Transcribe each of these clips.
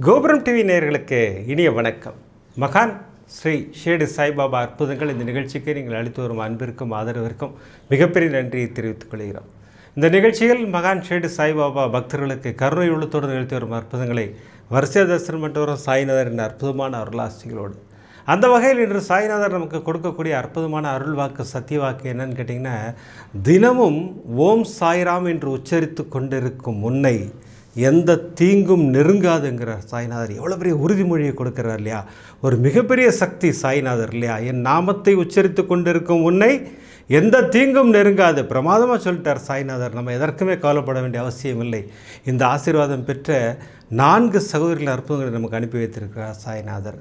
கோபுரம் டிவி நேயர்களுக்கு இனிய வணக்கம். மகான் ஸ்ரீ ஷிரடி சாய்பாபா அற்புதங்கள் இந்த நிகழ்ச்சிக்கு நீங்கள் அளித்து வரும் அன்பிற்கும் ஆதரவிற்கும் மிகப்பெரிய நன்றியை தெரிவித்துக் கொள்கிறோம். இந்த நிகழ்ச்சியில் மகான் ஷிரடி சாய்பாபா பக்தர்களுக்கு கருணை உள்ளத்தோடு நிகழ்த்தி வரும் அற்புதங்களை வரிசை தரிசனம் பண்ணிட்டு வரும் சாய்நாதரின் அற்புதமான அருளாசிகளோடு. அந்த வகையில் இன்று சாய்நாதர் நமக்கு கொடுக்கக்கூடிய அற்புதமான அருள் வாக்கு சத்திய வாக்கு என்னன்னு கேட்டிங்கன்னா, தினமும் ஓம் சாய்ராம் என்று உச்சரித்து கொண்டிருக்கும் உன்னை எந்த தீங்கும் நெருங்காதுங்கிறார் சாய்நாதர். எவ்வளோ பெரிய உறுதிமொழியை கொடுக்குறார் இல்லையா? ஒரு மிகப்பெரிய சக்தி சாய்நாதர் இல்லையா? என் நாமத்தை உச்சரித்து கொண்டிருக்கும் உன்னை எந்த தீங்கும் நெருங்காது, பிரமாதமாக சொல்லிட்டார் சாய்நாதர். நம்ம எதற்குமே கவலைப்பட வேண்டிய அவசியம் இல்லை. இந்த ஆசீர்வாதம் பெற்ற 4 சகோதரிகள் அற்புதங்களை நமக்கு அனுப்பி வைத்திருக்கிறார் சாய்நாதர்.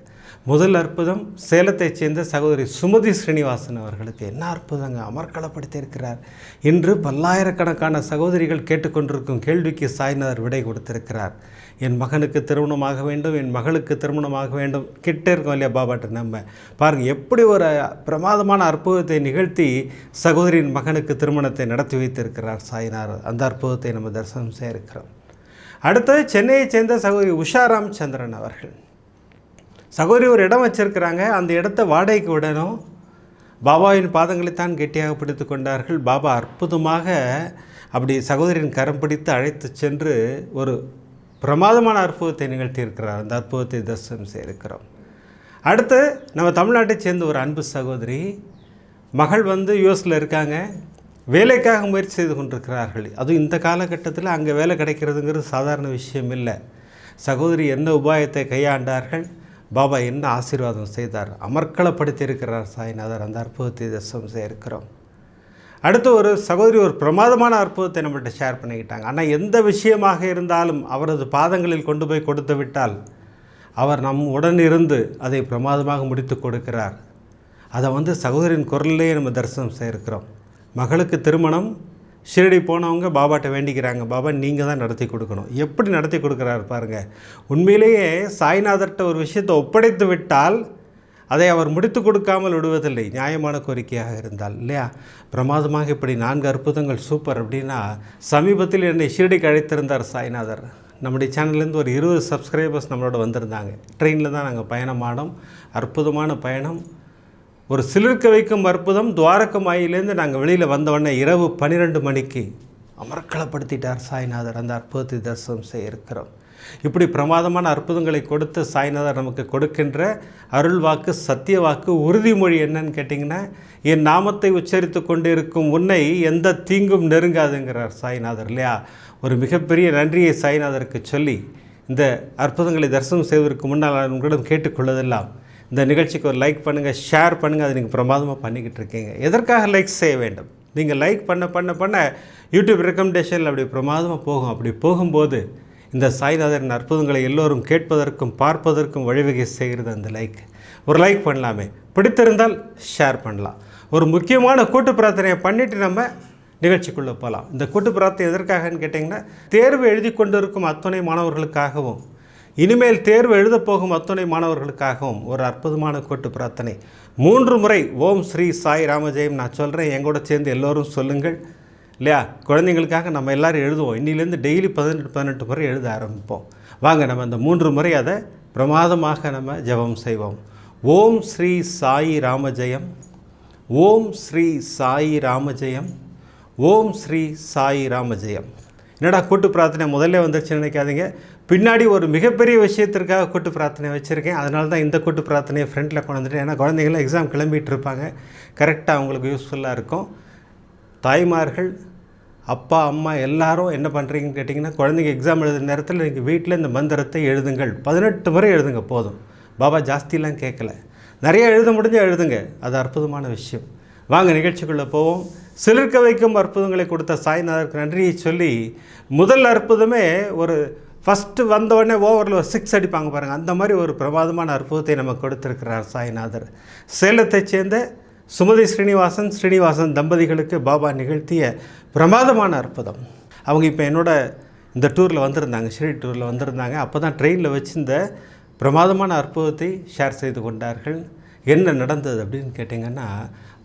முதல் அற்புதம் சேலத்தைச் சேர்ந்த சகோதரி சுமதி ஸ்ரீனிவாசன் அவர்களுக்கு. என்ன அற்புதங்க, அமர்க்களப்படுத்தி இருக்கிறார். இன்று பல்லாயிரக்கணக்கான சகோதரிகள் கேட்டுக்கொண்டிருக்கும் கேள்விக்கு சாய்நாதர் விடை கொடுத்திருக்கிறார். என் மகனுக்கு திருமணமாக வேண்டும், என் மகளுக்கு திருமணமாக வேண்டும். கிட்டே இருக்கோம் இல்லையா பாபாட்ட நம்ம. பாருங்கள் எப்படி ஒரு பிரமாதமான அற்புதத்தை நிகழ்த்தி சகோதரியின் மகனுக்கு திருமணத்தை நடத்தி வைத்திருக்கிறார் சாய்நாதர். அந்த அற்புதத்தை நம்ம தரிசனம் செய்ய இருக்கிறோம். அடுத்தது சென்னையைச் சேர்ந்த சகோதரி உஷா ராமச்சந்திரன் அவர்கள். சகோதரி ஒரு இடம் வச்சுருக்கிறாங்க, அந்த இடத்த வாடகைக்கு விடணும். பாபாவின் பாதங்களைத்தான் கெட்டியாக பிடித்து கொண்டார்கள். பாபா அற்புதமாக அப்படி சகோதரியின் கரம் பிடித்து அழைத்து சென்று ஒரு பிரமாதமான அற்புதத்தை நிகழ்த்தியிருக்கிறார். அந்த அற்புதத்தை தரிசனம் செய்திருக்கிறோம். அடுத்து நம்ம தமிழ்நாட்டைச் சேர்ந்த ஒரு அன்பு சகோதரி, மகள் யூஎஸில் இருக்காங்க, வேலைக்காக முயற்சி செய்து கொண்டிருக்கிறார்கள். அதுவும் இந்த காலகட்டத்தில் அங்கே வேலை கிடைக்கிறதுங்கிறது சாதாரண விஷயம் இல்லை. சகோதரி என்ன உபாயத்தை கையாண்டார்கள், பாபா என்ன ஆசீர்வாதம் செய்தார், அமர்க்களப்படுத்தி இருக்கிறார் சாய்நாதர். அந்த அற்புதத்தை தரிசனம் செய்ய இருக்கிறோம். அடுத்து ஒரு சகோதரி ஒரு பிரமாதமான அற்புதத்தை நம்மள்கிட்ட ஷேர் பண்ணிக்கிட்டாங்க. ஆனால் எந்த விஷயமாக இருந்தாலும் அவரது பாதங்களில் கொண்டு போய் கொடுத்து விட்டால் அவர் நம் உடன் இருந்து அதை பிரமாதமாக முடித்து கொடுக்கிறார். அதை சகோதரின் குரல்லையே நம்ம தரிசனம் செய்ய இருக்கிறோம். மகளுக்கு திருமணம், ஷிரடி போனவங்க பாபாட்ட வேண்டிக்கிறாங்க, பாபா நீங்கள் தான் நடத்தி கொடுக்கணும். எப்படி நடத்தி கொடுக்குறாரு பாருங்கள். உண்மையிலேயே சாய்நாதர்கிட்ட ஒரு விஷயத்தை ஒப்படைத்து விட்டால் அதை அவர் முடித்து கொடுக்காமல் விடுவதில்லை, நியாயமான கோரிக்கையாக இருந்தால் இல்லையா? பிரமாதமாக இப்படி 4 அற்புதங்கள் சூப்பர் அப்படின்னா, சமீபத்தில் என்னை ஷிரடிக்கு அழைத்திருந்தார் சாய்நாதர். நம்முடைய சேனல்லேருந்து ஒரு 20 சப்ஸ்கிரைபர்ஸ் நம்மளோட வந்திருந்தாங்க. ட்ரெயினில் தான் நாங்கள் பயணமானோம். அற்புதமான பயணம், ஒரு சிலிர்க்க வைக்கும் அற்புதம். துவாரகமாயிலேருந்து நாங்கள் வெளியில் வந்தவொடனே இரவு 12 மணிக்கு அமர்க்களப்படுத்திட்டார் சாய்நாதர். அந்த அற்புதத்தை தரிசனம் செய்ய இருக்கிறோம். இப்படி பிரமாதமான அற்புதங்களை கொடுத்து சாய்நாதர் நமக்கு கொடுக்கின்ற அருள் வாக்கு சத்திய வாக்கு உறுதிமொழி என்னன்னு கேட்டிங்கன்னா, என் நாமத்தை உச்சரித்து கொண்டு இருக்கும் உன்னை எந்த தீங்கும் நெருங்காதுங்கிறார் சாய்நாதர் இல்லையா? ஒரு மிகப்பெரிய நன்றியை சாய்நாதருக்கு சொல்லி இந்த அற்புதங்களை தரிசனம் செய்வதற்கு முன்னால் உங்களிடம் கேட்டுக்கொள்வதெல்லாம், இந்த நிகழ்ச்சிக்கு ஒரு லைக் பண்ணுங்கள், ஷேர் பண்ணுங்கள். அதை நீங்கள் பிரமாதமாக பண்ணிக்கிட்டு இருக்கீங்க. எதற்காக லைக் செய்ய வேண்டும்? நீங்கள் லைக் பண்ண யூடியூப் ரெக்கமெண்டேஷனில் அப்படி பிரமாதமாக போகும். அப்படி போகும்போது இந்த சாய்நாதரின் அற்புதங்களை எல்லோரும் கேட்பதற்கும் பார்ப்பதற்கும் வழிவகை செய்கிறது அந்த லைக். ஒரு லைக் பண்ணலாமே, பிடித்திருந்தால் ஷேர் பண்ணலாம். ஒரு முக்கியமான கூட்டு பிரார்த்தனையை பண்ணிவிட்டு நம்ம நிகழ்ச்சிக்குள்ளே போகலாம். இந்த கூட்டு பிரார்த்தனை எதற்காகன்னு கேட்டிங்கன்னா, தேர்வு எழுதி கொண்டு இருக்கும் அத்துணை மாணவர்களுக்காகவும் இனிமேல் தேர்வு எழுதப்போகும் அத்துணை மாணவர்களுக்காகவும் ஒரு அற்புதமான கூட்டு பிரார்த்தனை. 3 முறை ஓம் ஸ்ரீ சாய் ராமஜெயம் நான் சொல்கிறேன், எங்கூட சேர்ந்து எல்லோரும் சொல்லுங்கள் இல்லையா? குழந்தைங்களுக்காக நம்ம எல்லோரும் எழுதுவோம். இன்னிலேருந்து டெய்லி 18 முறை எழுத ஆரம்பிப்போம். வாங்க நம்ம அந்த 3 முறை அதை பிரமாதமாக நம்ம ஜெபம் செய்வோம். ஓம் ஸ்ரீ சாய் ராமஜெயம், ஓம் ஸ்ரீ சாய் ராமஜெயம், ஓம் ஸ்ரீ சாய் ராமஜெயம். என்னடா கூட்டு பிரார்த்தனை முதல்ல வந்துருச்சுன்னு நினைக்காதீங்க. பின்னாடி ஒரு மிகப்பெரிய விஷயத்திற்காக கூட்டு பிரார்த்தனை வச்சுருக்கேன். அதனால தான் இந்த கூட்டு பிரார்த்தனையை ஃப்ரண்ட்டில் கொண்டு வந்துட்டேன். ஏன்னா குழந்தைங்களாம் எக்ஸாம் கிளம்பிகிட்டு இருப்பாங்க, கரெக்டாக அவங்களுக்கு யூஸ்ஃபுல்லாக இருக்கும். தாய்மார்கள், அப்பா அம்மா எல்லாரும் என்ன பண்ணுறீங்கன்னு கேட்டிங்கன்னா, குழந்தைங்க எக்ஸாம் எழுதுகிற நேரத்தில் நீங்கள் வீட்டில் இந்த மந்திரத்தை எழுதுங்கள். 18 முறை எழுதுங்க போதும். பாபா ஜாஸ்தியெலாம் கேட்கல, நிறைய எழுத முடிஞ்சால் எழுதுங்க. அது அற்புதமான விஷயம். வாங்க நிகழ்ச்சிக்குள்ளே போவோம். சிலிர்க்க வைக்கும் அற்புதங்களை கொடுத்த சாய்நாதருக்கு நன்றியை சொல்லி, முதல் அற்புதமே ஒரு ஃபஸ்ட்டு வந்தவுடனே ஓவரில் ஒரு 6 அடிப்பாங்க பாருங்கள், அந்த மாதிரி ஒரு பிரமாதமான அற்புதத்தை நமக்கு கொடுத்திருக்கிறார் சாய்நாதர். சேலத்தைச் சேர்ந்த சுமதி ஸ்ரீனிவாசன் தம்பதிகளுக்கு பாபா நிகழ்த்திய பிரமாதமான அற்புதம். அவங்க இப்போ என்னோட இந்த டூரில் வந்திருந்தாங்க, ஷிரடி டூரில் வந்திருந்தாங்க. அப்போ தான் ட்ரெயினில் வச்சு இந்த பிரமாதமான அற்புதத்தை ஷேர் செய்து கொண்டார்கள். என்ன நடந்தது அப்படின்னு கேட்டிங்கன்னா,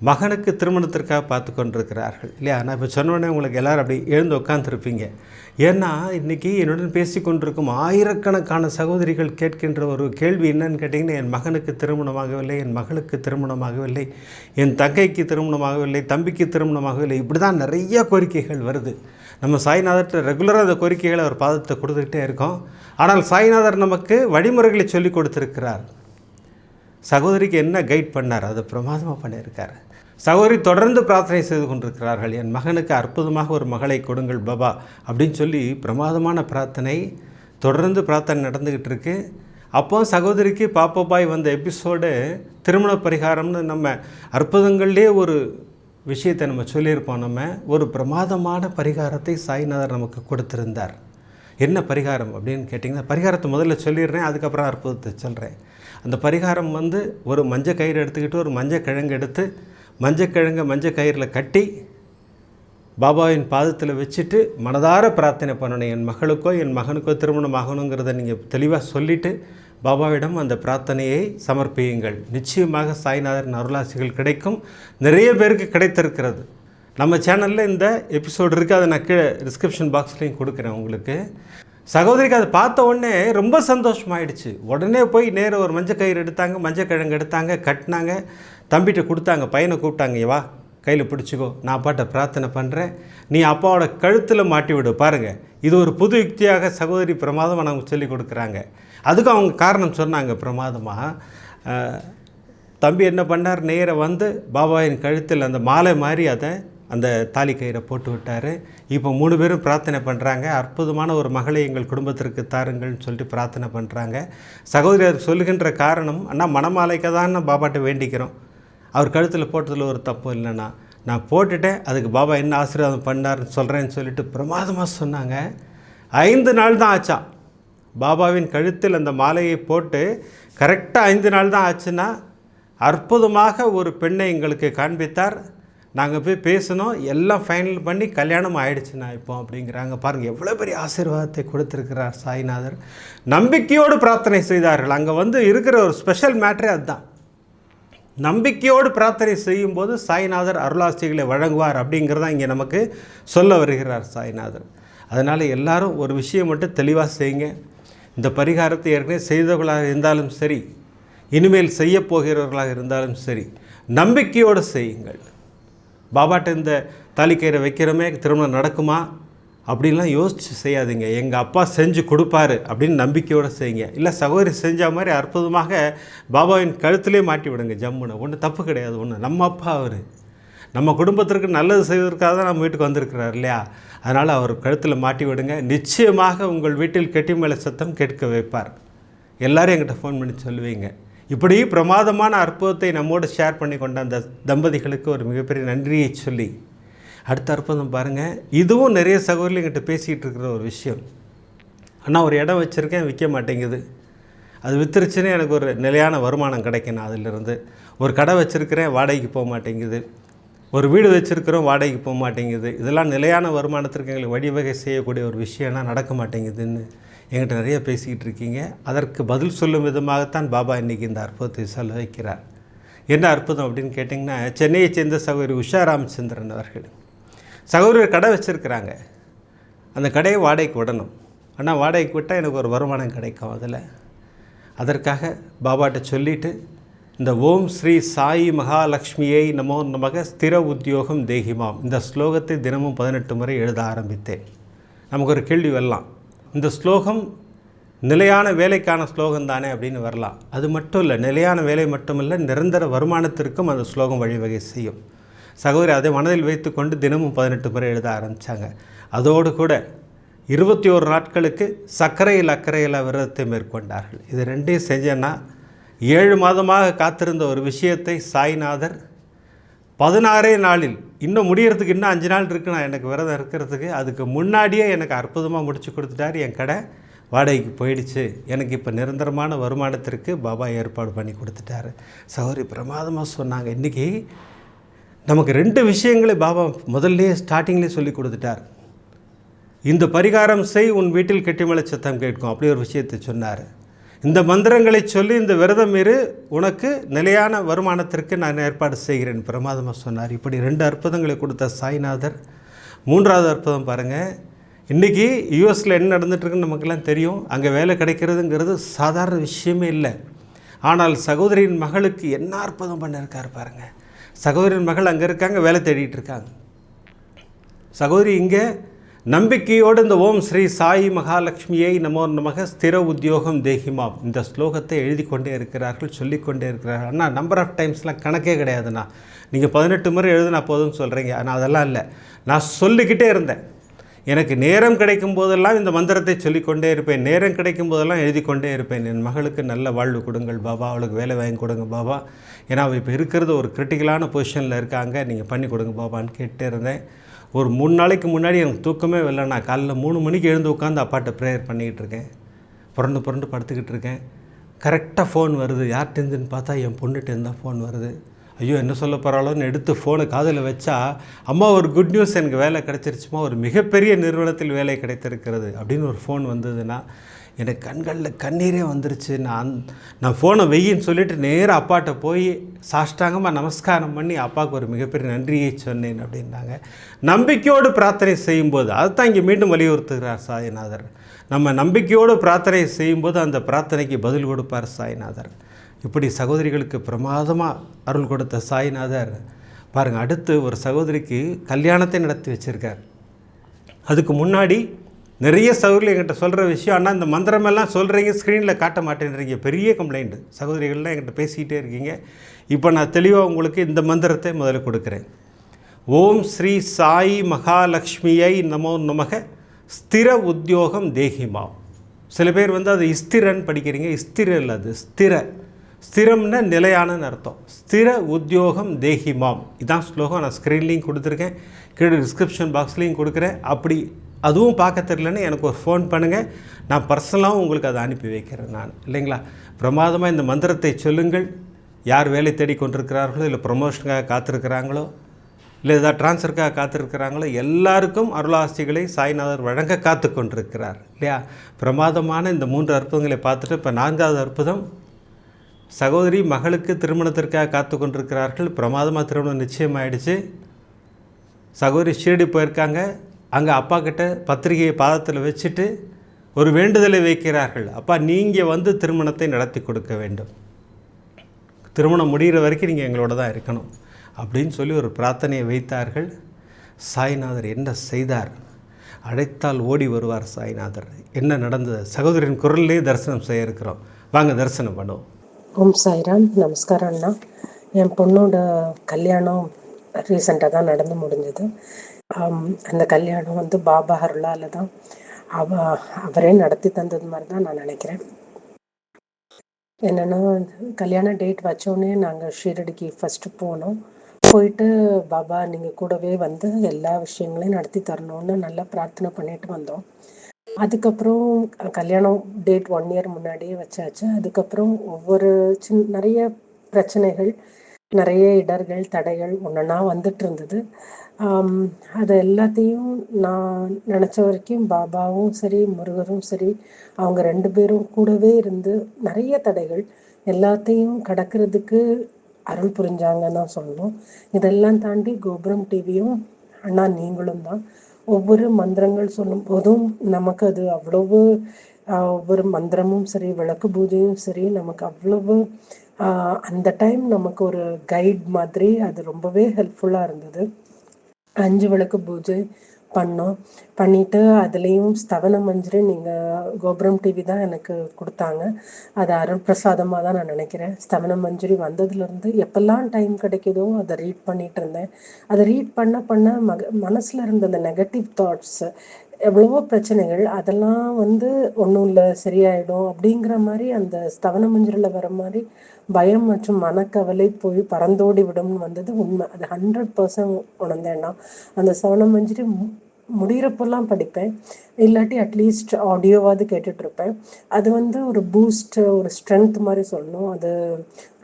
மகனுக்கு திருமணத்திற்காக பார்த்து கொண்டிருக்கிறார்கள் இல்லையா. நான் இப்போ சொன்னோடனே உங்களுக்கு எல்லோரும் அப்படி எழுந்து உட்காந்துருப்பீங்க. ஏன்னா இன்றைக்கி என்னுடன் பேசி கொண்டிருக்கும் ஆயிரக்கணக்கான சகோதரிகள் கேட்கின்ற ஒரு கேள்வி என்னன்னு கேட்டிங்கன்னா, என் மகனுக்கு திருமணமாகவில்லை, என் மகளுக்கு திருமணமாகவில்லை, என் தங்கைக்கு திருமணமாகவில்லை, தம்பிக்கு திருமணமாகவில்லை, இப்படி தான் நிறைய கோரிக்கைகள் வருது. நம்ம சாய்நாதர்கிட்ட ரெகுலராக அந்த கோரிக்கைகளை அவர் பாதத்தை கொடுத்துக்கிட்டே இருக்கோம். ஆனால் சாய்நாதர் நமக்கு வழிமுறைகளை சொல்லி கொடுத்துருக்கிறார். சகோதரிக்கு என்ன கைட் பண்ணார், அதை பிரமாதமாக பண்ணியிருக்கார். சகோதரி தொடர்ந்து பிரார்த்தனை செய்து கொண்டிருக்கிறார்கள், என் மகனுக்கு அற்புதமாக ஒரு மகளை கொடுங்கள் பாபா அப்படின்னு சொல்லி பிரமாதமான பிரார்த்தனை தொடர்ந்து பிரார்த்தனை நடந்துக்கிட்டு இருக்கு. அப்போ சகோதரிக்கு பாப்பாபாய் வந்த எபிசோடு திருமண பரிகாரம்னு நம்ம அற்புதங்கள்லேயே ஒரு விஷயத்தை நம்ம சொல்லியிருப்போம். நம்ம ஒரு பிரமாதமான பரிகாரத்தை சாய்நாதர் நமக்கு கொடுத்திருந்தார். என்ன பரிகாரம் அப்படின்னு கேட்டிங்கன்னா, பரிகாரத்தை முதல்ல சொல்லிடுறேன், அதுக்கப்புறம் அற்புதத்தை சொல்கிறேன். அந்த பரிகாரம் ஒரு மஞ்சள் கயிறு எடுத்துக்கிட்டு ஒரு மஞ்சள் கிழங்கு எடுத்து மஞ்சள் கயிறில் கட்டி பாபாவின் பாதத்தில் வச்சுட்டு மனதார பிரார்த்தனை பண்ணணும். என் மகளுக்கோ என் மகனுக்கோ திருமணம் ஆகணுங்கிறத நீங்கள் தெளிவாக சொல்லிவிட்டு பாபாவிடம் அந்த பிரார்த்தனையை சமர்ப்பியுங்கள். நிச்சயமாக சாய்நாதரின் அருளாசிகள் கிடைக்கும். நிறைய பேருக்கு கிடைத்திருக்கிறது. நம்ம சேனலில் இந்த எபிசோடு இருக்குது, அதை நான் கீழே டிஸ்கிரிப்ஷன் பாக்ஸ்லேயும் கொடுக்குறேன் உங்களுக்கு. சகோதரிக்கு அதை பார்த்த உடனே ரொம்ப சந்தோஷமாயிடுச்சு. உடனே போய் நேராக ஒரு மஞ்சள் கயிறு எடுத்தாங்க, மஞ்சள் கிழங்கு எடுத்தாங்க, கட்டினாங்க, தம்பிகிட்ட கொடுத்தாங்க, பையனை கூப்பிட்டாங்க, வா கையில் பிடிச்சிக்கோ, நான் பாட்டை பிரார்த்தனை பண்ணுறேன், நீ அப்பாவோட கழுத்தில் மாட்டி விடு. பாருங்கள், இது ஒரு புது யுக்தியாக சகோதரி பிரமாதமாக நமக்கு சொல்லி கொடுக்குறாங்க. அதுக்கும் அவங்க காரணம் சொன்னாங்க பிரமாதமாக. தம்பி என்ன பண்ணார், நேராக பாபாவின் கழுத்தில் அந்த மாலை மாதிரி அந்த தாலி கயிறை போட்டு விட்டார். இப்போ 3 பேரும் பிரார்த்தனை பண்ணுறாங்க, அற்புதமான ஒரு மகளை எங்கள் குடும்பத்திற்கு தாருங்கள்னு சொல்லிட்டு பிரார்த்தனை பண்ணுறாங்க. சகோதரி அது சொல்லுகின்ற காரணம், அண்ணா மணமாலைக்கு தான் பாபாட்ட வேண்டிக்கிறோம், அவர் கழுத்தில் போட்டதில் ஒரு தப்பு இல்லைண்ணா, நான் போட்டுட்டேன், அதுக்கு பாபா என்ன ஆசீர்வாதம் பண்ணார்னு சொல்கிறேன்னு சொல்லிட்டு பிரமாதமாக சொன்னாங்க. 5 நாள் தான் ஆச்சா பாபாவின் கழுத்தில் அந்த மாலையை போட்டு. கரெக்டாக 5 நாள் தான் ஆச்சுன்னா அற்புதமாக ஒரு பெண்ணை எங்களுக்கு காண்பித்தார். நாங்கள் போய் பேசினோம், எல்லாம் ஃபைனல் பண்ணி கல்யாணம் ஆகிடுச்சுண்ணா இப்போ அப்படிங்கிறாங்க. பாருங்கள் எவ்வளோ பெரிய ஆசீர்வாதத்தை கொடுத்துருக்கிறார் சாய்நாதர். நம்பிக்கையோடு பிரார்த்தனை செய்தார்கள். அங்கே இருக்கிற ஒரு ஸ்பெஷல் மேட்ரே அதுதான். நம்பிக்கையோடு பிரார்த்தனை செய்யும்போது சாய்நாதர் அருளாசிகளை வழங்குவார் அப்படிங்கிறதான் இங்கே நமக்கு சொல்ல வருகிறார் சாய்நாதர். அதனால் எல்லாரும் ஒரு விஷயம் மட்டும் தெளிவாக செய்யுங்க. இந்த பரிகாரத்தை ஏற்கனவே செய்தவர்களாக இருந்தாலும் சரி, இனிமேல் செய்யப்போகிறவர்களாக இருந்தாலும் சரி, நம்பிக்கையோடு செய்யுங்கள். பாபாட்ட இந்த தாலிக்கயிறை வைக்கிறோமே, திருமணம் நடக்குமா அப்படின்லாம் யோசித்து செய்யாதீங்க. எங்கள் அப்பா செஞ்சு கொடுப்பாரு அப்படின்னு நம்பிக்கையோடு செய்யுங்க. இல்லை சகோதரி செஞ்ச மாதிரி அற்புதமாக பாபாவின் கழுத்திலே மாட்டி விடுங்க ஜம்முன்னு. ஒன்றும் தப்பு கிடையாது. ஒன்று நம்ம அப்பா, அவர் நம்ம குடும்பத்திற்கு நல்லது செய்வதற்காக தான் நம்ம வீட்டுக்கு வந்திருக்கிறார் இல்லையா. அதனால் அவர் கழுத்தில் மாட்டி விடுங்க. நிச்சயமாக உங்கள் வீட்டில் கெட்டி மேலே சத்தம் கேட்க வைப்பார். எல்லோரும் என்கிட்ட ஃபோன் பண்ணி சொல்லுவீங்க. இப்படி பிரமாதமான அற்புதத்தை நம்மோடு ஷேர் பண்ணி கொண்ட அந்த தம்பதிகளுக்கு ஒரு மிகப்பெரிய நன்றியை சொல்லி, அடுத்த அற்புதம் பாருங்கள். இதுவும் நிறைய சகோதரிகள் என்கிட்ட பேசிகிட்டு இருக்கிற ஒரு விஷயம். அண்ணா ஒரு இடம் வச்சுருக்கேன், விற்க மாட்டேங்குது, அது விற்றுருச்சுன்னு எனக்கு ஒரு நிலையான வருமானம் கிடைக்கணும் அதிலிருந்து. ஒரு கடை வச்சுருக்கிறேன், வாடகைக்கு போக மாட்டேங்குது. ஒரு வீடு வச்சுருக்கிறோம், வாடகைக்கு போக மாட்டேங்குது. இதெல்லாம் நிலையான வருமானத்திற்கு எங்களுக்கு வழிவகை செய்யக்கூடிய ஒரு விஷயம்னா நடக்க மாட்டேங்குதுன்னு என்கிட்ட நிறைய பேசிக்கிட்டு இருக்கீங்க. அதற்கு பதில் சொல்லும் விதமாகத்தான் பாபா இன்றைக்கி இந்த அற்புதத்தை சொல்ல வைக்கிறார். என்ன அற்புதம் அப்படின்னு கேட்டிங்கன்னா, சென்னையை சேர்ந்த சகோதரி உஷா ராமச்சந்திரன் அவர்கள் சகோதரி கடை வச்சுருக்கிறாங்க. அந்த கடையை வாடகைக்கு விடணும். ஆனால் வாடகைக்கு விட்டால் எனக்கு ஒரு வருமானம் கிடைக்கும். அதற்காக பாபாட்ட சொல்லிவிட்டு இந்த ஓம் ஸ்ரீ சாயி மகாலட்சுமியை நமோ நமக ஸ்திர உத்தியோகம் தேகிமாம் இந்த ஸ்லோகத்தை தினமும் 18 முறை எழுத ஆரம்பித்தேன். நமக்கு ஒரு கேள்வி வரலாம், இந்த ஸ்லோகம் நிலையான வேலைக்கான ஸ்லோகம் தானே அப்படின்னு வரலாம். அது மட்டும் இல்லை, நிலையான வேலை மட்டுமில்லை, நிரந்தர வருமானத்திற்கும் அந்த ஸ்லோகம் வழிவகை செய்யும். சகோதரி அதை மனதில் வைத்து கொண்டு தினமும் 18 முறை எழுத ஆரம்பித்தாங்க. அதோடு கூட 21 நாட்களுக்கு சர்க்கரையில் அக்கறையில் விரதத்தை மேற்கொண்டார்கள். இது ரெண்டையும் செஞ்சேன்னா 7 மாதமாக காத்திருந்த ஒரு விஷயத்தை சாய்நாதர் 16 நாளில், இன்னும் முடிகிறதுக்கு இன்னும் 5 நாள் இருக்குண்ணா எனக்கு விரதம் இருக்கிறதுக்கு, அதுக்கு முன்னாடியே எனக்கு அற்புதமாக முடிச்சு கொடுத்துட்டார். என் கடை வாடகைக்கு போயிடுச்சு, எனக்கு இப்போ நிரந்தரமான வருமானத்திற்கு பாபா ஏற்பாடு பண்ணி கொடுத்துட்டாரு. சகோதரி பிரமாதமாக சொன்னாங்க. இன்றைக்கி நமக்கு 2 விஷயங்களை பாபா முதல்லையே ஸ்டார்டிங்லேயே சொல்லி கொடுத்துட்டார். இந்த பரிகாரம் செய், உன் வீட்டில் கெட்டிமலை சத்தம் கேட்கும், அப்படி ஒரு விஷயத்தை சொன்னார். இந்த மந்திரங்களை சொல்லி இந்த விரதம் இரு, உனக்கு நிலையான வருமானத்திற்கு நான் ஏற்பாடு செய்கிறேன் பிரமாதமாக சொன்னார். இப்படி 2 அற்புதங்களை கொடுத்த சாய்நாதர். 3வது அற்புதம் பாருங்கள். இன்றைக்கி யூஎஸில் என்ன நடந்துகிட்ருக்குன்னு நமக்கெல்லாம் தெரியும். அங்கே வேலை கிடைக்கிறதுங்கிறது சாதாரண விஷயமே இல்லை. ஆனால் சகோதரியின் மகளுக்கு என்ன அற்புதம் பண்ணியிருக்கார் பாருங்கள். சகோதரியின் மகள் அங்கே இருக்காங்க, வேலை தேடிட்டு இருக்காங்க. சகோதரி இங்கே நம்பிக்கையோடு இந்த ஓம் ஸ்ரீ சாயி மகாலட்சுமியை நமோ நமக ஸ்திர உத்தியோகம் தேகிமாம் இந்த ஸ்லோகத்தை எழுதி கொண்டே இருக்கிறார்கள், சொல்லிக்கொண்டே இருக்கிறார்கள். ஆனால் நம்பர் ஆஃப் டைம்ஸ்லாம் கணக்கே கிடையாதுண்ணா. நீங்கள் 18 முறை எழுதுனா போதும்னு சொல்கிறீங்க. ஆனால் அதெல்லாம் இல்லை, நான் சொல்லிக்கிட்டே இருந்தேன். எனக்கு நேரம் கிடைக்கும் போதெல்லாம் இந்த மந்திரத்தை சொல்லிக்கொண்டே இருப்பேன், நேரம் கிடைக்கும் போதெல்லாம் எழுதி கொண்டே இருப்பேன். என் மகளுக்கு நல்ல வாழ்வு கொடுங்கள் பாபா, அவளுக்கு வேலை வாங்கி கொடுங்க பாபா, ஏன்னா அவள் இப்போ இருக்கிறது ஒரு கிரிட்டிக்கலான பொசிஷனில் இருக்காங்க, நீங்கள் பண்ணி கொடுங்க பாபான்னு கேட்டே இருந்தேன். ஒரு 3 நாளைக்கு முன்னாடி எனக்கு தூக்கமே வரல. நான் காலைல 3 மணிக்கு எழுந்து உட்காந்து அப்பாட்ட ப்ரேயர் பண்ணிக்கிட்டு இருக்கேன். புரண்டு படுத்துக்கிட்டு இருக்கேன். கரெக்டாக ஃபோன் வருது. யார்கிட்டேருந்துன்னு பார்த்தா என் பொண்ணுகிட்டேருந்து தான் ஃபோன் வருது. ஐயோ என்ன சொல்ல போகிறாளோன்னு எடுத்து ஃபோனை காதில் வச்சா, அம்மா ஒரு குட் நியூஸ், எனக்கு வேலை கிடச்சிருச்சுமா, ஒரு மிகப்பெரிய நிறுவனத்தில் வேலை கிடைத்திருக்கிறது அப்படின்னு ஒரு ஃபோன் வந்ததுன்னா எனக்கு கண்களில் கண்ணீரே வந்துருச்சு. நான் ஃபோனை வெய்யின்னு சொல்லிவிட்டு நேராக அப்பாட்ட போய் சாஷ்டாங்கமாக நமஸ்காரம் பண்ணி அப்பாவுக்கு ஒரு மிகப்பெரிய நன்றியை சொன்னேன் அப்படின்னாங்க. நம்பிக்கையோடு பிரார்த்தனை செய்யும்போது, அதுதான் இங்கே மீண்டும் வலியுறுத்துகிறார் சாய்நாதர். நம்ம நம்பிக்கையோடு பிரார்த்தனை செய்யும்போது அந்த பிரார்த்தனைக்கு பதில் கொடுப்பார் சாய்நாதர். இப்படி சகோதரிகளுக்கு பிரமாதமாக அருள் கொடுத்த சாய்நாதர் பாருங்கள், அடுத்து ஒரு சகோதரிக்கு கல்யாணத்தை நடத்தி வச்சுருக்கார். அதுக்கு முன்னாடி நிறைய சகோதரிகள் என்கிட்ட சொல்கிற விஷயம், ஆனால் இந்த மந்திரமெல்லாம் சொல்கிறீங்க, ஸ்க்ரீனில் காட்ட மாட்டேன்றீங்க, பெரிய கம்ப்ளைண்ட். சகோதரிகள்லாம் என்கிட்ட பேசிக்கிட்டே இருக்கீங்க. இப்போ நான் தெளிவாக உங்களுக்கு இந்த மந்திரத்தை முதல்ல கொடுக்குறேன். ஓம் ஸ்ரீ சாயி மகாலட்சுமியை நமோ நமக ஸ்திர உத்தியோகம் தேகிமாம். சில பேர் அது இஸ்திரன்னு படிக்கிறீங்க. இஸ்திர இல்லை, அது ஸ்திர. ஸ்திரம்னா நிலையான அர்த்தம். ஸ்திர உத்தியோகம் தேகிமாம் இதான் ஸ்லோகம். நான் ஸ்க்ரீன்லேயும் கொடுத்துருக்கேன், கீழே டிஸ்கிரிப்ஷன் பாக்ஸ்லேயும் கொடுக்குறேன். அப்படி அதுவும் பார்க்க தெரியலன்னு எனக்கு ஒரு ஃபோன் பண்ணுங்கள், நான் பர்சனலாகவும் உங்களுக்கு அதை அனுப்பி வைக்கிறேன் நான், இல்லைங்களா? பிரமாதமாக இந்த மந்திரத்தை சொல்லுங்கள். யார் வேலை தேடி கொண்டிருக்கிறார்களோ, இல்லை ப்ரொமோஷனுக்காக காத்திருக்கிறாங்களோ, இல்லை ஏதாவது ட்ரான்ஸ்ஃபருக்காக காத்திருக்கிறாங்களோ, எல்லாருக்கும் அருளாசிகளை சாய்நாதர் வழங்க காத்து கொண்டிருக்கிறார், இல்லையா? பிரமாதமான இந்த 3 அற்புதங்களை பார்த்துட்டு இப்போ 4வது அற்புதம். சகோதரி மகளுக்கு திருமணத்திற்காக காத்து கொண்டிருக்கிறார்கள். பிரமாதமாக திருமணம் நிச்சயமாயிடுச்சு. சகோதரி ஷீரடி போயிருக்காங்க. அங்கே அப்பா கிட்ட பத்திரிகையை பாதத்தில் வச்சுட்டு ஒரு வேண்டுதலை வைக்கிறார்கள். அப்பா நீங்கள் திருமணத்தை நடத்தி கொடுக்க வேண்டும், திருமணம் முடிகிற வரைக்கும் நீங்கள் எங்களோட தான் இருக்கணும் அப்படின்னு சொல்லி ஒரு பிரார்த்தனையை வைத்தார்கள். சாய்நாதர் என்ன செய்தார்? அழைத்தால் ஓடி வருவார் சாய்நாதர். என்ன நடந்தது? சகோதரின் குரல்லே தரிசனம் செய்ய இருக்கிறோம். வாங்க தரிசனம் பண்ணுவோம். ஓம் சாய்ராம். நமஸ்காரம் அண்ணா. என் பொண்ணோட கல்யாணம் ரீசெண்டாக தான் நடந்து முடிஞ்சது. அந்த கல்யாணம் பாபா அருளால் தான் அவரே நடத்தி தந்தது மாதிரி தான் நான் நினைக்கிறேன். என்னென்னா, கல்யாண டேட் வச்சோடனே நாங்கள் ஷீரடிக்கு ஃபஸ்ட்டு போனோம். போயிட்டு பாபா நீங்கள் கூடவே எல்லா விஷயங்களையும் நடத்தி தரணும்னு நல்லா பிரார்த்தனை பண்ணிட்டு வந்தோம். அதுக்கப்புறம் கல்யாணம் டேட் 1 இயர் முன்னாடியே வச்சாச்சு. அதுக்கப்புறம் ஒவ்வொரு நிறைய பிரச்சனைகள், நிறைய இடர்கள், தடைகள் ஒன்றா வந்துட்டு இருந்தது. அது எல்லாத்தையும் நான் நினச்ச வரைக்கும் பாபாவும் சரி, முருகரும் சரி, அவங்க 2 பேரும் கூடவே இருந்து நிறைய தடைகள் எல்லாத்தையும் கடக்கிறதுக்கு அருள் புரிஞ்சாங்கன்னு தான் சொல்லணும். இதெல்லாம் தாண்டி கோபுரம் டிவியும் அண்ணா நீங்களும் தான் ஒவ்வொரு மந்திரங்கள் சொல்லும் போதும் நமக்கு அது அவ்வளவு, ஒவ்வொரு மந்திரமும் சரி, விளக்கு பூஜையும் சரி, நமக்கு அவ்வளவு அந்த டைம் நமக்கு ஒரு கைட் மாதிரி அது ரொம்பவே ஹெல்ப்ஃபுல்லாக இருந்தது. 5 விளக்கு பூஜை பண்ணிட்டு அதுலேயும் ஸ்தவன மஞ்சரி நீங்கள் கோபுரம் டிவி தான் எனக்கு கொடுத்தாங்க. அது அருள் பிரசாதமாக தான் நான் நினைக்கிறேன். ஸ்தவன மஞ்சரி வந்ததுலேருந்து எப்பெல்லாம் டைம் கிடைக்குதோ அதை ரீட் பண்ணிகிட்டு இருந்தேன். அதை ரீட் பண்ண மனசில் இருந்த அந்த நெகட்டிவ் தாட்ஸ், எவ்வளவோ பிரச்சனைகள், அதெல்லாம் ஒன்றும் இல்லை சரியாயிடும் அப்படிங்கிற மாதிரி அந்த ஸ்தவன மஞ்சரில் வர மாதிரி பயம் மற்றும் மனக்கவலை போய் பறந்தோடி விடும்னு உண்மை. அது 100% உணர்ந்தேன்னா அந்த ஸ்தவன மஞ்சரி முடிகிறப்பெல்லாம் படிப்பேன், இல்லாட்டி அட்லீஸ்ட் ஆடியோவாவது கேட்டுட்ருப்பேன். அது வந்து ஒரு பூஸ்ட், ஒரு ஸ்ட்ரென்த் மாதிரி சொல்லணும். அது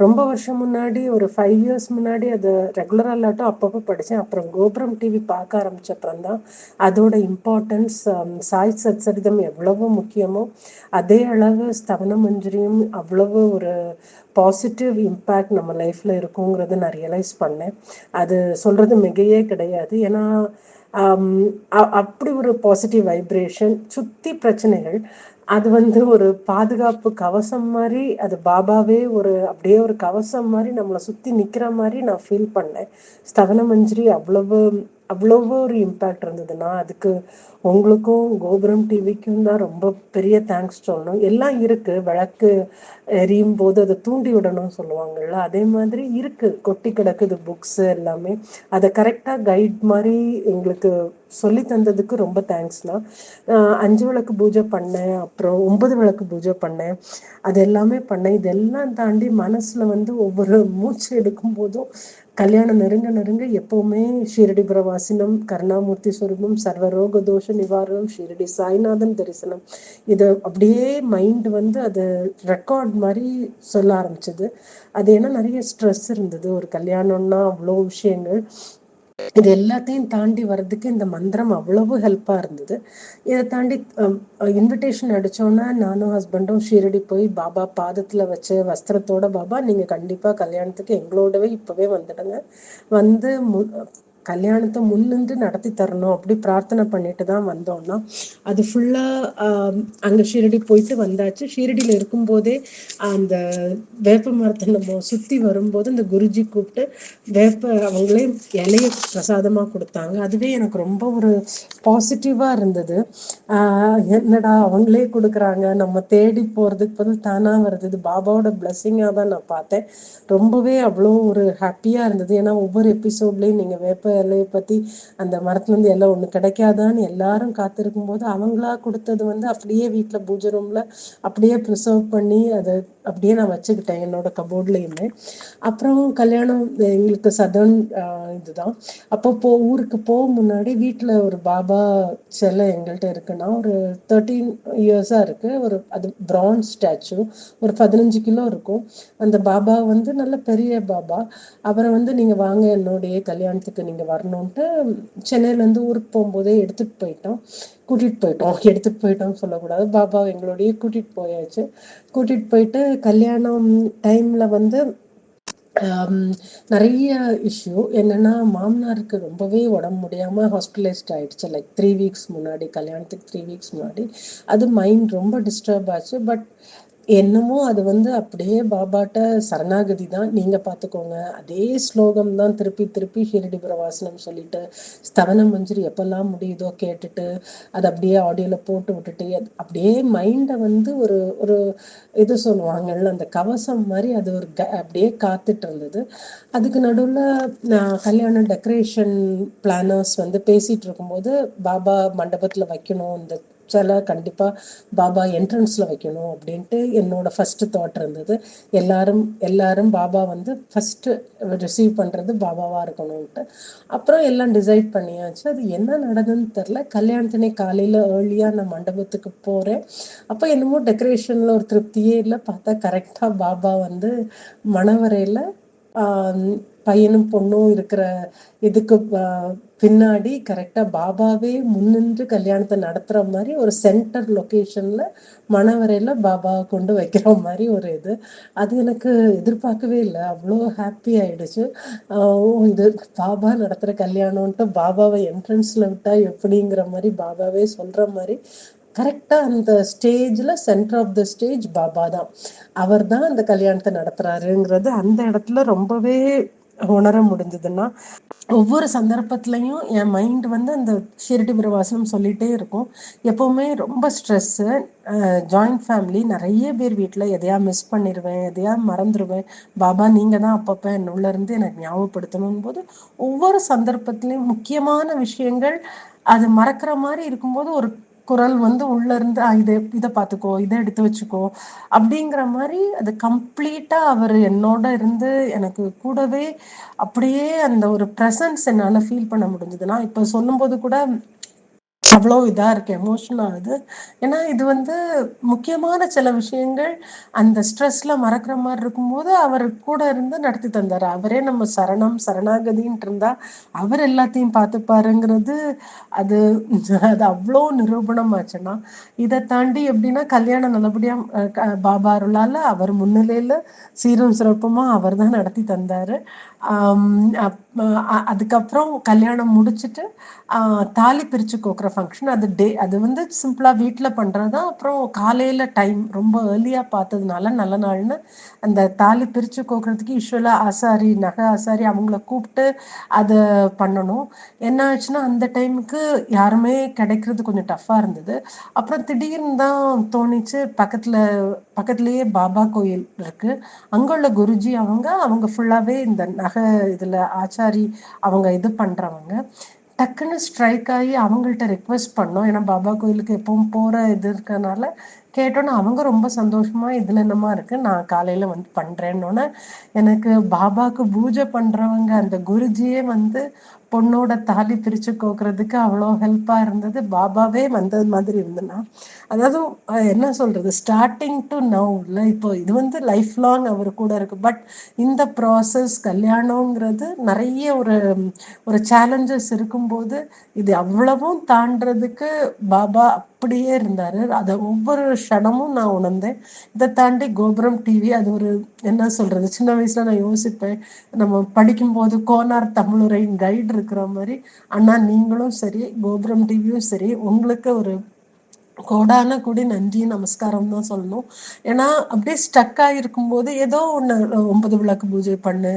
ரொம்ப வருஷம் முன்னாடி, ஒரு 5 இயர்ஸ் முன்னாடி அது ரெகுலராக இல்லாட்டும் அப்பப்போ படித்தேன். அப்புறம் கோபுரம் டிவி பார்க்க ஆரம்பிச்ச தான் அதோட இம்பார்ட்டன்ஸ், சாய் சச்சரிதம் எவ்வளவோ முக்கியமோ அதே அளவு ஸ்தவன மஞ்சரியும் அவ்வளவு ஒரு பாசிட்டிவ் இம்பேக்ட் நம்ம லைஃப்பில் இருக்குங்கிறத நான் ரியலைஸ் பண்ணேன். அது சொல்கிறது மிகையே கிடையாது. ஏன்னா அப்படி ஒரு பாசிட்டிவ் வைப்ரேஷன், சுற்றி பிரச்சனைகள், அது வந்து ஒரு பாதுகாப்பு கவசம் மாதிரி, அது பாபாவே ஒரு அப்படியே ஒரு கவசம் மாதிரி நம்மளை சுற்றி நிற்கிற மாதிரி நான் ஃபீல் பண்ணேன். ஸ்தவன மஞ்சரி அவ்வளவு அவ்வளவு ஒரு இம்பேக்ட் இருந்ததுன்னா அதுக்கு உங்களுக்கும் கோபுரம் டிவிக்கும் தான் ரொம்ப பெரிய தேங்க்ஸ் சொல்லணும். எல்லாம் இருக்குது, விளக்கு எரியும் போது அதை தூண்டி விடணும்னு சொல்லுவாங்கள்ல, அதே மாதிரி இருக்குது, கொட்டி கிடக்குது புக்ஸு எல்லாமே. அதை கரெக்டாக கைட் மாதிரி எங்களுக்கு சொல்லி தந்ததுக்கு ரொம்ப தேங்க்ஸ்ண்ணா. 5 விளக்கு பூஜை பண்ணேன், அப்புறம் 9 விளக்கு பூஜை பண்ணேன், அது எல்லாமே பண்ணேன். இதெல்லாம் தாண்டி மனசில் வந்து ஒவ்வொரு மூச்சு எடுக்கும் போதும் கல்யாணம் நெருங்க நெருங்க எப்போவுமே ஷீரடி பிரவாசினம், கருணாமூர்த்தி ஸ்வரூபம், சர்வரோக தோஷ நிவாரணம், ஷீரடி சாய்நாதன் தரிசனம், இது அப்படியே மைண்ட் வந்து அது ரெக்கார்ட் மாதிரி சொல்ல ஆரம்பிச்சது. அது ஏன்னா நிறைய ஸ்ட்ரெஸ் இருந்தது, ஒரு கல்யாணம்னா அவ்வளோ விஷயங்கள், இது எல்லாத்தையும் தாண்டி வர்றதுக்கு இந்த மந்திரம் அவ்வளவு ஹெல்ப்பாக இருந்தது. இதை தாண்டி இன்விடேஷன் அடித்தோன்னா நானும் ஹஸ்பண்டும் ஷீரடி போய் பாபா பாதத்தில் வச்ச வஸ்திரத்தோட, பாபா நீங்கள் கண்டிப்பாக கல்யாணத்துக்கு எங்களோடவே இப்போவே வந்துடுங்க, வந்து கல்யாணத்தை முன்னின்று நடத்தி தரணும் அப்படி பிரார்த்தனை பண்ணிட்டு தான் வந்தோம்னா, அது ஃபுல்லாக அங்கே ஷீரடி போயிட்டு வந்தாச்சு. ஷீரடியில் இருக்கும்போதே அந்த வேப்ப மரத்தை நம்ம சுற்றி வரும்போது இந்த குருஜி கூப்பிட்டு அவங்களே இலைய பிரசாதமாக கொடுத்தாங்க. அதுவே எனக்கு ரொம்ப ஒரு பாசிட்டிவாக இருந்தது. என்னடா அவங்களே கொடுக்குறாங்க, நம்ம தேடி போகிறதுக்கு பதில் தானாக வருது, இது பாபாவோட பிளெஸ்ஸிங்காக தான் நான் பார்த்தேன். ரொம்பவே அவ்வளோ ஒரு ஹாப்பியாக இருந்தது. ஏன்னா ஒவ்வொரு எபிசோட்லேயும் நீங்கள் வேப்ப இலையை பற்றி, அந்த மரத்துலேருந்து எல்லாம் ஒன்று கிடைக்காதான்னு எல்லாரும் காத்திருக்கும் போது அவங்களா கொடுத்தது வந்து அப்படியே வீட்டில் பூஜை ரூமில் அப்படியே ப்ரிசர்வ் பண்ணி அதை அப்படியே நான் வச்சுக்கிட்டேன் என்னோட கபோர்ட்லேயுமே. அப்புறம் கல்யாணம் எங்களுக்கு சதர்ன் இதுதான். அப்போ ஊருக்கு போக முன்னாடி வீட்டில் ஒரு பாபா சிலை எங்கள்கிட்ட இருக்குன்னா, ஒரு 13 இயர்ஸாக இருக்குது. ஒரு அது பிரான்ஸ் ஸ்டாச்சு, ஒரு 15 கிலோ இருக்கும். அந்த பாபா வந்து நல்ல பெரிய பாபா. அவரை வந்து நீங்கள் வாங்க என்னுடைய கல்யாணத்துக்கு நீங்கள் வரணுன்ட்டு சென்னையிலேருந்து ஊருக்கு போகும்போதே எடுத்துகிட்டு போயிட்டோம்னு சொல்லக்கூடாது, பாபா எங்களோடையே கூட்டிகிட்டு போயாச்சு. கூட்டிகிட்டு போயிட்டு கல்யாணம் டைமில் வந்து நிறைய இஷ்யூ என்னென்னா, மாமனாருக்கு ரொம்பவே உடம்பு முடியாமல் ஹாஸ்பிட்டலைஸ்ட் ஆகிடுச்சு. லைக் 3 வீக்ஸ் முன்னாடி, கல்யாணத்துக்கு 3 வீக்ஸ் முன்னாடி. அது மைண்ட் ரொம்ப டிஸ்டர்ப் ஆச்சு. பட் என்னமோ அது வந்து அப்படியே பாபாட்ட சரணாகதி தான், நீங்கள் பார்த்துக்கோங்க, அதே ஸ்லோகம் தான் திருப்பி திருப்பி ஷீரடி பிரவாசனம் சொல்லிட்டு, ஸ்தவன மஞ்சரி எப்பெல்லாம் முடியுதோ கேட்டுட்டு, அதை அப்படியே ஆடியோவில் போட்டு விட்டுட்டு, அப்படியே மைண்டை வந்து ஒரு ஒரு இது சொல்லுவாங்கல்ல, அந்த கவசம் மாதிரி அது ஒரு அப்படியே காத்துட்டு இருந்தது. அதுக்கு நடுவில் நான் கல்யாண டெக்கரேஷன் பிளானர்ஸ் வந்து பேசிகிட்டு இருக்கும்போது, பாபா மண்டபத்தில் வைக்கணும் இந்த சில, கண்டிப்பாக பாபா என்ட்ரன்ஸில் வைக்கணும் அப்படின்ட்டு என்னோட ஃபஸ்ட்டு தாட் இருந்தது. எல்லாரும் பாபா வந்து ஃபஸ்ட்டு ரிசீவ் பண்ணுறது பாபாவாக இருக்கணும்ன்ட்டு. அப்புறம் எல்லாம் டிசைட் பண்ணியாச்சு. அது என்ன நடந்ததுன்னு தெரில. கல்யாணத்தினே காலையில் ஏர்லியாக நான் மண்டபத்துக்கு போகிறேன். அப்போ என்னமோ டெக்கரேஷனில் ஒரு திருப்தியே இல்லை. பார்த்தா கரெக்டாக பாபா வந்து மணவரையில் பையனும் பொண்ணும் இருக்கிற இதுக்கு பின்னாடி கரெக்டாக பாபாவே முன்னின்று கல்யாணத்தை நடத்துகிற மாதிரி ஒரு சென்டர் லொக்கேஷனில் மணவரையில் பாபாவை கொண்டு வைக்கிற மாதிரி ஒரு இது. அது எனக்கு எதிர்பார்க்கவே இல்லை, அவ்வளோ ஹாப்பி ஆகிடுச்சு. இது பாபா நடத்துகிற கல்யாணம்ன்ட்டு பாபாவை என்ட்ரன்ஸில் விட்டால் எப்படிங்கிற மாதிரி பாபாவே சொல்கிற மாதிரி கரெக்டாக அந்த ஸ்டேஜில் centre of the stage Baba தான், அவர் தான் அந்த கல்யாணத்தை நடத்துகிறாருங்கிறது அந்த இடத்துல ரொம்பவே உணர முடிஞ்சதுன்னா, ஒவ்வொரு சந்தர்ப்பத்துலையும் என் மைண்ட் வந்து அந்த ஷீரடி பிரவாசனம் சொல்லிகிட்டே இருக்கும். எப்போவுமே ரொம்ப ஸ்ட்ரெஸ்ஸு, ஜாயிண்ட் ஃபேமிலி, நிறைய பேர் வீட்டில் எதையா மிஸ் பண்ணிடுவேன், எதையா மறந்துடுவேன். பாபா நீங்கள் தான் அப்பப்போ என்னுள்ளேருந்து எனக்கு ஞாபகப்படுத்தணும் போது, ஒவ்வொரு சந்தர்ப்பத்துலேயும் முக்கியமான விஷயங்கள் அது மறக்கிற மாதிரி இருக்கும்போது ஒரு குரல் வந்து உள்ளேருந்து இதை பார்த்துக்கோ, இதை எடுத்து வச்சுக்கோ அப்படிங்கிற மாதிரி அது கம்ப்ளீட்டாக அவர் என்னோட இருந்து எனக்கு கூடவே அப்படியே அந்த ஒரு ப்ரெசன்ஸ் என்னால் ஃபீல் பண்ண முடிஞ்சதுன்னா, இப்போ சொல்லும்போது கூட அவ்வளோ இதாக இருக்கு, எமோஷனல் ஆகுது. ஏன்னா இது வந்து முக்கியமான சில விஷயங்கள் அந்த ஸ்ட்ரெஸ்ல மறக்கிற மாதிரி இருக்கும்போது அவர் கூட இருந்து நடத்தி தந்தார். அவரே நம்ம சரணம் சரணாகதின்ட்டு இருந்தா அவர் எல்லாத்தையும் பார்த்துப்பாருங்கிறது அது அது அவ்வளோ நிரூபணம் ஆச்சுன்னா. இதை தாண்டி எப்படின்னா கல்யாணம் நல்லபடியாக பாபா அருளால் அவர் முன்னிலையில் சீரும் சிறப்புமாக அவர் தான் நடத்தி தந்தார். அதுக்கப்புறம் கல்யாணம் முடிச்சுட்டு தாலி பிரித்து கோக்குற ஃபங்க்ஷன், அது வந்து சிம்பிளாக வீட்டில் பண்ணுறது தான். அப்புறம் காலையில் டைம் ரொம்ப ஏர்லியாக பார்த்ததுனால நல்ல நாள்னு அந்த தாலி பிரித்து கோக்குறதுக்கு யூஸ்வலாக ஆசாரி, நகை ஆசாரி அவங்கள கூப்பிட்டு அதை பண்ணணும். என்ன ஆச்சுன்னா அந்த டைமுக்கு யாருமே கிடைக்கிறது கொஞ்சம் டஃப்பாக இருந்தது. அப்புறம் திடீர்னு தான் தோணிச்சு, பக்கத்துலேயே பாபா கோயில் இருக்குது, அங்கே உள்ள குருஜி அவங்க ஃபுல்லாகவே இந்த நகை இதில் ஆச்சாரி அவங்க இது பண்ணுறவங்க. டக்குன்னு ஸ்ட்ரைக் ஆகி அவங்கள்ட்ட ரெக்வெஸ்ட் பண்ணோம். ஏன்னா பாபா கோயிலுக்கு எப்பவும் போகிற இது இருக்கனால கேட்டோன்னே அவங்க ரொம்ப சந்தோஷமாக இதில் என்னமா இருக்குது, நான் காலையில் வந்து பண்ணுறேன்னொன்னே எனக்கு பாபாவுக்கு பூஜை பண்ணுறவங்க அந்த குருஜியே வந்து பொண்ணோட தாலி பிரித்து கோக்குறதுக்கு அவ்வளோ ஹெல்ப்பாக இருந்தது. பாபாவே வந்தது மாதிரி இருந்ததுன்னா, அதாவது என்ன சொல்கிறது, ஸ்டார்டிங் டு நவ் இல்லை, இப்போ இது வந்து லைஃப் லாங் அவர் கூட இருக்குது. பட் இந்த ப்ராசஸ் கல்யாணங்கிறது நிறைய ஒரு சேலஞ்சஸ் இருக்கும்போது இது அவ்வளவும் தாண்டறதுக்கு பாபா அப்படியே இருந்தார். அதை ஒவ்வொரு க்ஷணமும் நான் உணர்ந்தேன். இதை தாண்டி கோபுரம் டிவி, அது ஒரு என்ன சொல்கிறது, சின்ன வயசில் நான் யோசிப்பேன், நம்ம படிக்கும்போது கோனார் தமிழுரையின் கைடு இருக்கிற மாதிரி அண்ணா நீங்களும் சரி கோபுரம் டிவியும் சரி உங்களுக்கு ஒரு கோடான கூடி நன்றி நமஸ்காரம் தான் சொல்லணும். ஏன்னா அப்படியே ஸ்டக் ஆகிருக்கும்போது ஏதோ ஒன்று 9 விளக்கு பூஜை பண்ணு,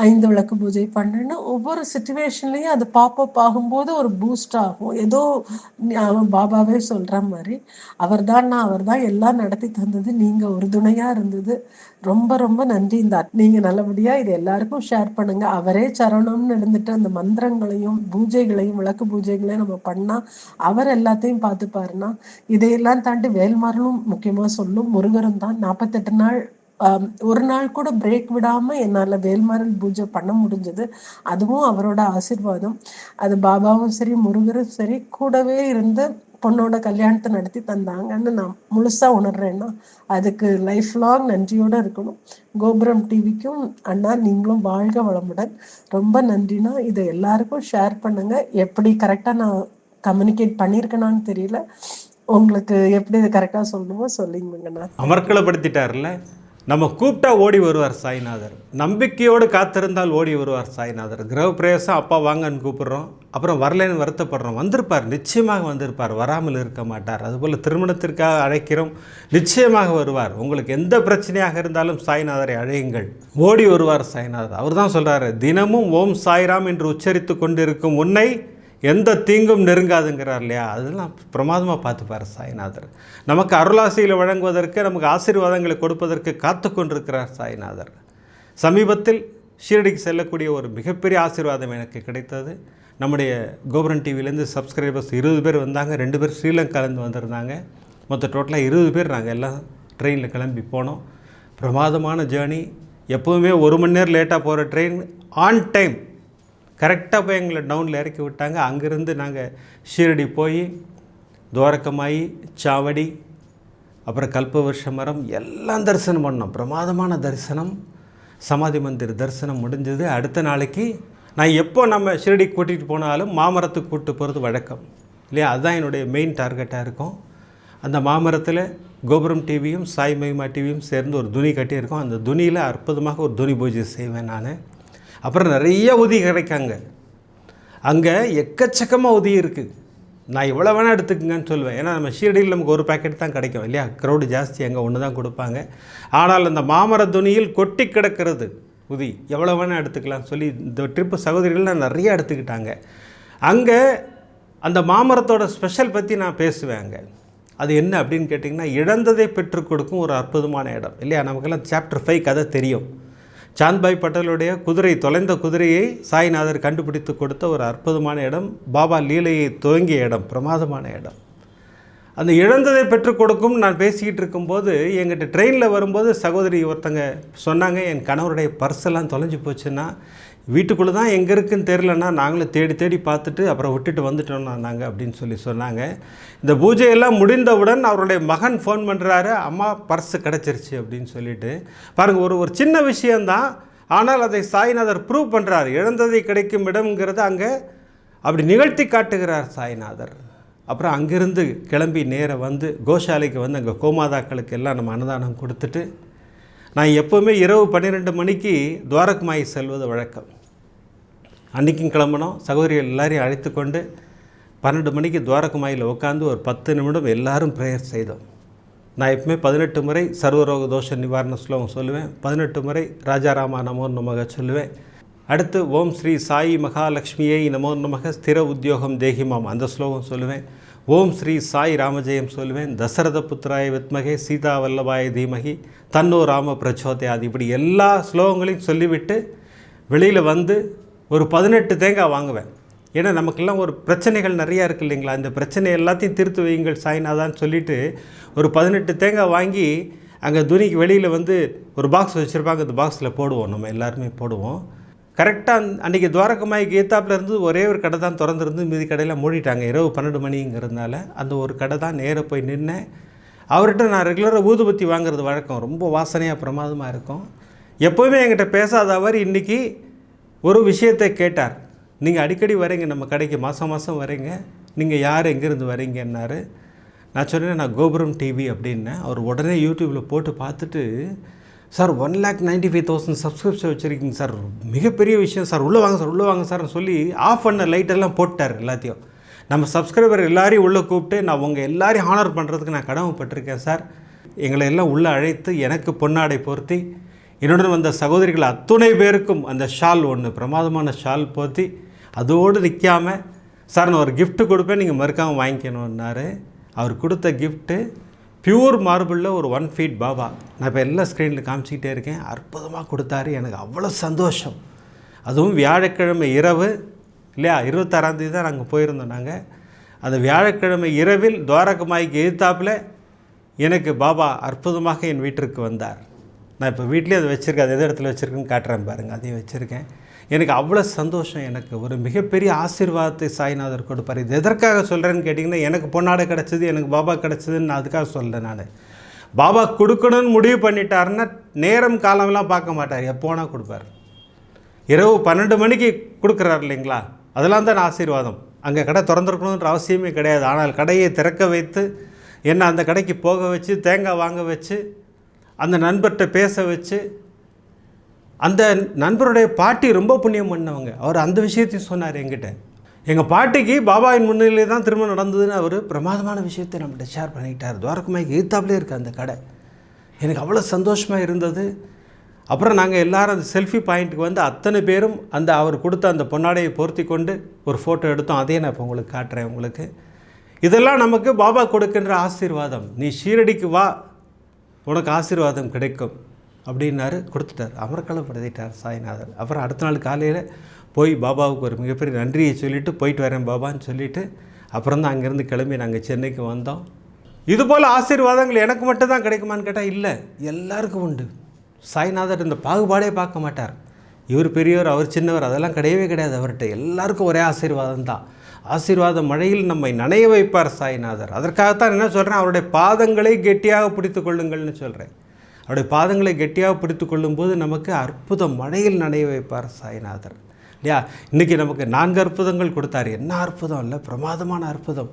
5 விளக்கு பூஜை பண்ணுன்னு ஒவ்வொரு சுச்சுவேஷன்லேயும் அது பாப்பப் ஆகும்போது ஒரு பூஸ்ட் ஆகும். ஏதோ பாபாவே சொல்கிற மாதிரி அவர் தான் எல்லாம் நடத்தி தந்தது, நீங்கள் உறுதுணையாக இருந்தது, ரொம்ப ரொம்ப நன்றி. நீங்கள் நல்லபடியாக இது எல்லாருக்கும் ஷேர் பண்ணுங்கள். அவரே சரணம்னு இருந்துட்டு அந்த மந்திரங்களையும் பூஜைகளையும் விளக்கு பூஜைகளையும் நம்ம பண்ணால் அவர் எல்லாத்தையும் பார்த்துப்பாருன்னா, இதையெல்லாம் தாண்டி வேல்மாறலும் முக்கியமாக சொல்லும், முருகரும் தான் 48 நாள் ஒரு நாள் கூட பிரேக் விடாமல் என்னால் வேல்மாறல் பூஜை பண்ண முடிஞ்சது. அதுவும் அவரோட ஆசீர்வாதம். அது பாபாவும் சரி முருகரும் சரி கூடவே இருந்து பொண்ணோட கல்யாணத்தை நடத்தி தந்தாங்கன்னு நான் முழுசாக உணர்றேன்னா அதுக்கு லைஃப் லாங் நன்றியோடு இருக்கணும். கோபுரம் டிவிக்கும் அண்ணா நீங்களும் வாழ்க வளமுடன். ரொம்ப நன்றினா, இதை எல்லாருக்கும் ஷேர் பண்ணுங்கள். எப்படி கரெக்டாக நான் கம்யூனிகேட் பண்ணியிருக்கேனான்னு தெரியல, உங்களுக்கு எப்படி இது கரெக்டாக சொல்லணுமோ சொல்லிங்கண்ணா. அமர்க்களப்படுத்திட்டார்ல, நம்ம கூப்பிட்டா ஓடி வருவார் சாய்நாதர், நம்பிக்கையோடு காத்திருந்தால் ஓடி வருவார் சாய்நாதர். கிரகப்பிரவேசம் அப்பா வாங்கன்னு கூப்பிட்றோம், அப்புறம் வரலன்னு வருத்தப்படுறோம், வந்திருப்பார், நிச்சயமாக வந்திருப்பார், வராமல் இருக்க மாட்டார். அதுபோல் திருமணத்திற்காக அழைக்கிறோம், நிச்சயமாக வருவார். உங்களுக்கு எந்த பிரச்சனையாக இருந்தாலும் சாய்நாதரை அழையுங்கள், ஓடி வருவார் சாய்நாதர். அவர் தான் சொல்கிறாரு, தினமும் ஓம் சாய்ராம் என்று உச்சரித்து கொண்டிருக்கும் உன்னை எந்த தீங்கும் நெருங்காதுங்கிறார் இல்லையா. அதெல்லாம் பிரமாதமாக பார்த்துப்பார் சாய்நாதர். நமக்கு அருளாசியில் வழங்குவதற்கு, நமக்கு ஆசீர்வாதங்களை கொடுப்பதற்கு காத்து கொண்டிருக்கிறார் சாய்நாதர். சமீபத்தில் ஷீரடிக்கு செல்லக்கூடிய ஒரு மிகப்பெரிய ஆசீர்வாதம் எனக்கு கிடைத்தது. நம்முடைய கோபுரம் டிவிலேருந்து சப்ஸ்கிரைபர்ஸ் 20 பேர் வந்தாங்க, 2 பேர் ஸ்ரீலங்காலேருந்து வந்திருந்தாங்க. மொத்தம் டோட்டலாக 20 பேர் நாங்கள் எல்லாம் ட்ரெயினில் கிளம்பி போனோம். பிரமாதமான ஜேர்னி. எப்போவுமே 1 மணி நேரம் லேட்டாக போகிற ட்ரெயின் ஆன் டைம் கரெக்டாக போய் எங்களை டவுனில் இறக்கி விட்டாங்க. அங்கேருந்து நாங்கள் ஷீரடி போய் துவாரகமாயி, சாவடி, அப்புறம் கல்பவருஷ மரம் எல்லாம் தரிசனம் பண்ணோம். பிரமாதமான தரிசனம். சமாதி மந்திர் தரிசனம் முடிஞ்சது. அடுத்த நாளைக்கு நான் எப்போ நம்ம ஷீரடி கூட்டிகிட்டு போனாலும் மாமரத்துக்கு கூப்பிட்டு போகிறது வழக்கம் இல்லையா. அதுதான் என்னுடைய மெயின் டார்கெட்டாக இருக்கும். அந்த மாமரத்தில் கோபுரம் டிவியும் சாய் மகிமா டிவியும் சேர்ந்து ஒரு துணி கட்டியிருக்கோம். அந்த துணியில் அற்புதமாக ஒரு துணி பூஜை செய்வேன் நான். அப்புறம் நிறைய உதி கிடைக்காங்க, அங்கே எக்கச்சக்கமாக உதி இருக்குது. நான் எவ்வளோ வேணால் எடுத்துக்கங்கன்னு சொல்லுவேன். ஏன்னா நம்ம ஷீரடியில் நமக்கு ஒரு பேக்கெட் தான் கிடைக்கும் இல்லையா, க்ரௌடு ஜாஸ்தி, அங்கே ஒன்று தான் கொடுப்பாங்க. ஆனால் அந்த மாமர துணியில் கொட்டி கிடக்கிறது உதி, எவ்வளோ வேணால் எடுத்துக்கலாம்னு சொல்லி இந்த ட்ரிப்பு சகோதரிகள்லாம் நிறையா எடுத்துக்கிட்டாங்க. அங்கே அந்த மாமரத்தோட ஸ்பெஷல் பற்றி நான் பேசுவேன். அங்கே அது என்ன அப்படின்னு கேட்டிங்கன்னா, இழந்ததை பெற்றுக் கொடுக்கும் ஒரு அற்புதமான இடம் இல்லையா. நமக்கெல்லாம் சாப்டர் 5 கதை தெரியும். சாந்த்பாய் பட்டேலுடைய குதிரை, தொலைந்த குதிரையை சாய்நாதர் கண்டுபிடித்து கொடுத்த ஒரு அற்புதமான இடம், பாபா லீலையை துவங்கிய இடம், பிரமாதமான இடம். அந்த இழந்ததை பெற்றுக் கொடுக்கும் நான் பேசிக்கிட்டு இருக்கும்போது எங்கிட்ட ட்ரெயினில் வரும்போது சகோதரி ஒருத்தங்க சொன்னாங்க, என் கணவருடைய பர்ஸெல்லாம் தொலைஞ்சு போச்சுன்னா வீட்டுக்குள்ளே தான் எங்கே இருக்குன்னு தெரிலன்னா நாங்களும் தேடி தேடி பார்த்துட்டு அப்புறம் விட்டுட்டு வந்துட்டோம்னா நாங்கள் அப்படின்னு சொல்லி சொன்னாங்க. இந்த பூஜையெல்லாம் முடிந்தவுடன் அவருடைய மகன் ஃபோன் பண்ணுறாரு, அம்மா பர்ஸு கிடச்சிருச்சு அப்படின்னு சொல்லிட்டு. பாருங்கள், ஒரு சின்ன விஷயந்தான், ஆனால் அதை சாய்நாதர் ப்ரூவ் பண்ணுறார். இழந்ததை கிடைக்கும் இடம்ங்கிறது அங்கே அப்படி நிகழ்த்தி காட்டுகிறார் சாய்நாதர். அப்புறம் அங்கேருந்து கிளம்பி நேராக வந்து கோஷாலைக்கு வந்து அங்கே கோமாதாக்களுக்கு எல்லாம் நம்ம அன்னதானம் கொடுத்துட்டு, நான் எப்போவுமே இரவு 12 மணிக்கு துவாரகமாய் செல்வது வழக்கம். அன்றைக்கும் கிளம்பணும், சகோதரிகள் எல்லாரையும் அழைத்து கொண்டு 12 மணிக்கு துவாரகமாயில் உட்காந்து ஒரு 10 நிமிடம் எல்லாரும் ப்ரேயர் செய்தோம். நான் எப்பவுமே 18 முறை சர்வரோக தோஷ நிவாரண ஸ்லோகம் சொல்லுவேன், 18 முறை ராஜாராமா நமோ நமக சொல்லுவேன். அடுத்து ஓம் ஸ்ரீ சாயி மகாலட்சுமியை நமோ நமக ஸ்திர உத்தியோகம் தேகிமாம் அந்த ஸ்லோகம் சொல்லுவேன். ஓம் ஸ்ரீ சாய் ராமஜெயம் சொல்லுவேன். தசரத புத்திராய வித்மகே சீதா வல்லபாய தீமகி தன்னோ ராம பிரச்சோதயாது. இப்படி எல்லா ஸ்லோகங்களையும் சொல்லிவிட்டு வெளியில் வந்து ஒரு 18 தேங்காய் வாங்குவேன். ஏன்னா நமக்கெல்லாம் ஒரு பிரச்சனைகள் நிறையா இருக்குது இல்லைங்களா, இந்த பிரச்சனை எல்லாத்தையும் தீர்த்து வையுங்கள் சாய்நாதான்னு சொல்லிவிட்டு ஒரு 18 தேங்காய் வாங்கி அங்கே துணிக்கு வெளியில் வந்து ஒரு பாக்ஸ் வச்சுருப்பாங்க, அந்த பாக்ஸில் போடுவோம், நம்ம எல்லாருமே போடுவோம். கரெக்டாக அன்றைக்கி துவாரகமாய்க்கு ஏத்தாப்பில் இருந்து ஒரே ஒரு கடை தான் திறந்துருந்து, மீதி கடையில் மூடிட்டாங்க. இரவு 12 மணிங்கிறதுனால அந்த ஒரு கடை தான் நேராக போய் நின்னேன். அவர்கிட்ட நான் ரெகுலராக ஊதுபத்தி வாங்குறது வழக்கம், ரொம்ப வாசனையாக பிரமாதமாக இருக்கும். எப்போவுமே என்கிட்ட பேசாத அவர் இன்றைக்கி ஒரு விஷயத்தை கேட்டார். நீங்கள் அடிக்கடி வரீங்க நம்ம கடைக்கு, மாதம் மாதம் வரீங்க, நீங்கள் யார் எங்கேருந்து வரீங்கன்னாரு. நான் சொன்னேன் நான் கோபுரம் டிவி அப்படின்னேன். அவர் உடனே யூடியூப்பில் போட்டு பார்த்துட்டு, சார் 1,95,000 சப்ஸ்கிரிப்ஷன் வச்சுருக்கீங்க சார், மிகப்பெரிய விஷயம் சார், உள்ளே வாங்க சார் உள்ளே வாங்க சார்னு சொல்லி ஆஃப் பண்ண லைட்டெல்லாம் போட்டார் எல்லாத்தையும். நம்ம சப்ஸ்கிரைபர் எல்லாரையும் உள்ளே கூப்பிட்டு நான் உங்கள் எல்லாரையும் ஹானர் பண்ணுறதுக்கு நான் கடமைப்பட்டிருக்கேன் சார். எங்களை எல்லாம் உள்ளே அழைத்து எனக்கு பொன்னாடை போர்த்தி என்னுடன் வந்த சகோதரிகள் அத்துணை பேருக்கும் அந்த ஷால் ஒன்று பிரமாதமான ஷால் போர்த்தி அதோடு நிற்காமல் சார் நான் ஒரு கிஃப்ட்டு கொடுப்பேன், நீங்கள் மறுக்காமல் வாங்கிக்கணுன்னாரு. அவர் கொடுத்த கிஃப்ட்டு பியூர் மார்பிளில் ஒரு 1 feet பாபா. நான் இப்போ எல்லா ஸ்க்ரீனில் காமிச்சிக்கிட்டே இருக்கேன். அற்புதமாக கொடுத்தாரு, எனக்கு அவ்வளோ சந்தோஷம். அதுவும் வியாழக்கிழமை இரவு இல்லையா, 26ஆம் தேதி தான் நாங்கள் போயிருந்தோம். நாங்கள் அந்த வியாழக்கிழமை இரவில் துவாரகமாய்க்கு எதிர்த்தாப்பில் எனக்கு பாபா அற்புதமாக என் வீட்டிற்கு வந்தார். நான் இப்போ வீட்லேயே அதை வச்சுருக்கேன், அது எந்த இடத்துல வச்சுருக்குன்னு காட்டுறேன் பாருங்கள், அதையும் வச்சுருக்கேன். எனக்கு அவ்வளோ சந்தோஷம், எனக்கு ஒரு மிகப்பெரிய ஆசீர்வாதத்தை சாய்நாதர் கொடுப்பார். இது எதற்காக சொல்கிறேன்னு கேட்டிங்கன்னா, எனக்கு பொன்னாடை கிடச்சிது, எனக்கு பாபா கிடச்சிதுன்னு நான் அதுக்காக சொல்கிறேன். நான் பாபா கொடுக்கணும்னு முடிவு பண்ணிட்டாருன்னா நேரம் காலம்லாம் பார்க்க மாட்டார், எப்போனா கொடுப்பார். இரவு 12 மணிக்கு கொடுக்குறாரு இல்லைங்களா, அதெல்லாம் தான் ஆசீர்வாதம். அங்கே கடை திறந்துருக்கணுன்ற அவசியமே கிடையாது. ஆனால் கடையை திறக்க வைத்து என்னை அந்த கடைக்கு போக வச்சு தேங்காய் வாங்க வச்சு அந்த நண்பர்கிட்ட பேச வச்சு, அந்த நண்பருடைய பாட்டி ரொம்ப புண்ணியம் பண்ணவங்க. அவர் அந்த விஷயத்தையும் சொன்னார் என்கிட்ட. எங்கள் பாட்டிக்கு பாபாவின் முன்னிலையே தான் திருமணம் நடந்ததுன்னு அவர் பிரமாதமான விஷயத்தை நம்மகிட்ட ஷேர் பண்ணிக்கிட்டார். துவாரகமாய்க்கு எதிர்த்தாப்புலேயே இருக்குது அந்த கடை. எனக்கு அவ்வளோ சந்தோஷமாக இருந்தது. அப்புறம் நாங்கள் எல்லோரும் அந்த செல்ஃபி பாயிண்ட்டுக்கு வந்து அத்தனை பேரும் அந்த அவர் கொடுத்த அந்த பொன்னாடையை பொருத்தி கொண்டு ஒரு ஃபோட்டோ எடுத்தோம். அதையே நான் இப்போ உங்களுக்கு காட்டுறேன். உங்களுக்கு இதெல்லாம் நமக்கு பாபா கொடுக்கின்ற ஆசீர்வாதம். நீ ஷீரடிக்கு வா, உனக்கு ஆசீர்வாதம் கிடைக்கும் அப்படின்னாரு, கொடுத்துட்டார், அமர்க்களப்படுத்திட்டார் சாய்நாதர். அப்புறம் அடுத்த நாள் காலையில் போய் பாபாவுக்கு ஒரு மிகப்பெரிய நன்றியை சொல்லிவிட்டு போயிட்டு வரேன் பாபான்னு சொல்லிவிட்டு அப்புறம் தான் அங்கேருந்து கிளம்பி நாங்கள் சென்னைக்கு வந்தோம். இதுபோல் ஆசீர்வாதங்கள் எனக்கு மட்டும் தான் கிடைக்குமான்னு கேட்டால் இல்லை, எல்லாருக்கும் உண்டு. சாய்நாதர் இந்த பாகுபாடே பார்க்க மாட்டார். இவர் பெரியவர், அவர் சின்னவர், அதெல்லாம் கிடையவே கிடையாது. அவர்கிட்ட எல்லாருக்கும் ஒரே ஆசீர்வாதம் தான். ஆசீர்வாத மழையில் நம்மை நனைய வைப்பார் சாய்நாதர். அதற்காகத்தான் என்ன சொல்கிறேன், அவருடைய பாதங்களை கெட்டியாக பிடித்து கொள்ளுங்கள்னு சொல்கிறேன். அவருடைய பாதங்களை கெட்டியாக பிடித்து கொள்ளும்போது நமக்கு அற்புத மழையில் நனைய வைப்பார் சாய்நாதர் இல்லையா. இன்றைக்கி நமக்கு 4 அற்புதங்கள் கொடுத்தார். என்ன அற்புதம் இல்லை, பிரமாதமான அற்புதம்.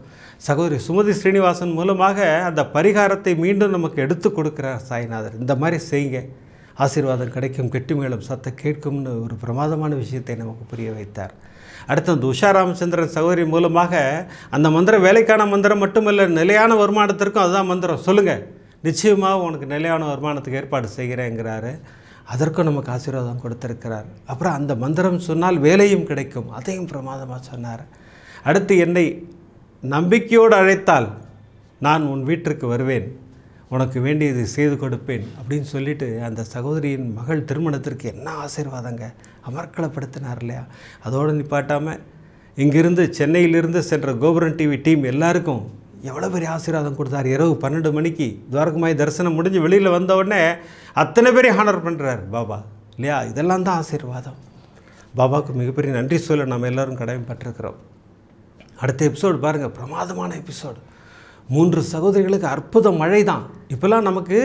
சகோதரி சுமதி ஸ்ரீனிவாசன் மூலமாக அந்த பரிகாரத்தை மீண்டும் நமக்கு எடுத்து கொடுக்குறார் சாய்நாதர். இந்த மாதிரி செய்யுங்க, ஆசீர்வாதம் கிடைக்கும், கெட்டி மேளம் சத்தம் கேட்கும்னு ஒரு பிரமாதமான விஷயத்தை நமக்கு புரிய வைத்தார். அடுத்து அந்த உஷா ராமச்சந்திரன் சகோதரி மூலமாக அந்த மந்திரம் வேலைக்கான மந்திரம் மட்டுமல்ல, நிலையான வருமானத்திற்கும் அதுதான் மந்திரம். சொல்லுங்கள், நிச்சயமாக உனக்கு நிலையான வருமானத்துக்கு ஏற்பாடு செய்கிறேங்கிறாரு. அதற்கும் நமக்கு ஆசீர்வாதம் கொடுத்துருக்கிறார். அப்புறம் அந்த மந்திரம் சொன்னால் வேலையும் கிடைக்கும், அதையும் பிரமாதமாக சொன்னார். அடுத்து என்னை நம்பிக்கையோடு அழைத்தால் நான் உன் வீட்டிற்கு வருவேன், உனக்கு வேண்டியது செய்து கொடுப்பேன் அப்படின்னு சொல்லிவிட்டு அந்த சகோதரியின் மகள் திருமணத்திற்கு என்ன ஆசீர்வாதங்க, அமர்க்களப்படுத்தினார் இல்லையா. அதோடு நிப்பாட்டாமல் இங்கிருந்து சென்னையிலிருந்து சென்ற கோபுரம் டிவி டீம் எல்லாருக்கும் எவ்வளோ பெரிய ஆசீர்வாதம் கொடுத்தார். இரவு 12 மணிக்கு துவாரகமாய் தரிசனம் முடிஞ்சு வெளியில் வந்த உடனே அத்தனை பேரையும் ஹானர் பண்ணுறார் பாபா இல்லையா. இதெல்லாம் தான் ஆசீர்வாதம். பாபாவுக்கு மிகப்பெரிய நன்றி சொல்ல நம்ம எல்லோரும் கடமைப்பட்டிருக்கிறோம். அடுத்த எபிசோடு பாருங்கள், பிரமாதமான எபிசோடு. 3 சகோதரிகளுக்கு அற்புத மழை தான். இப்போல்லாம் நமக்கு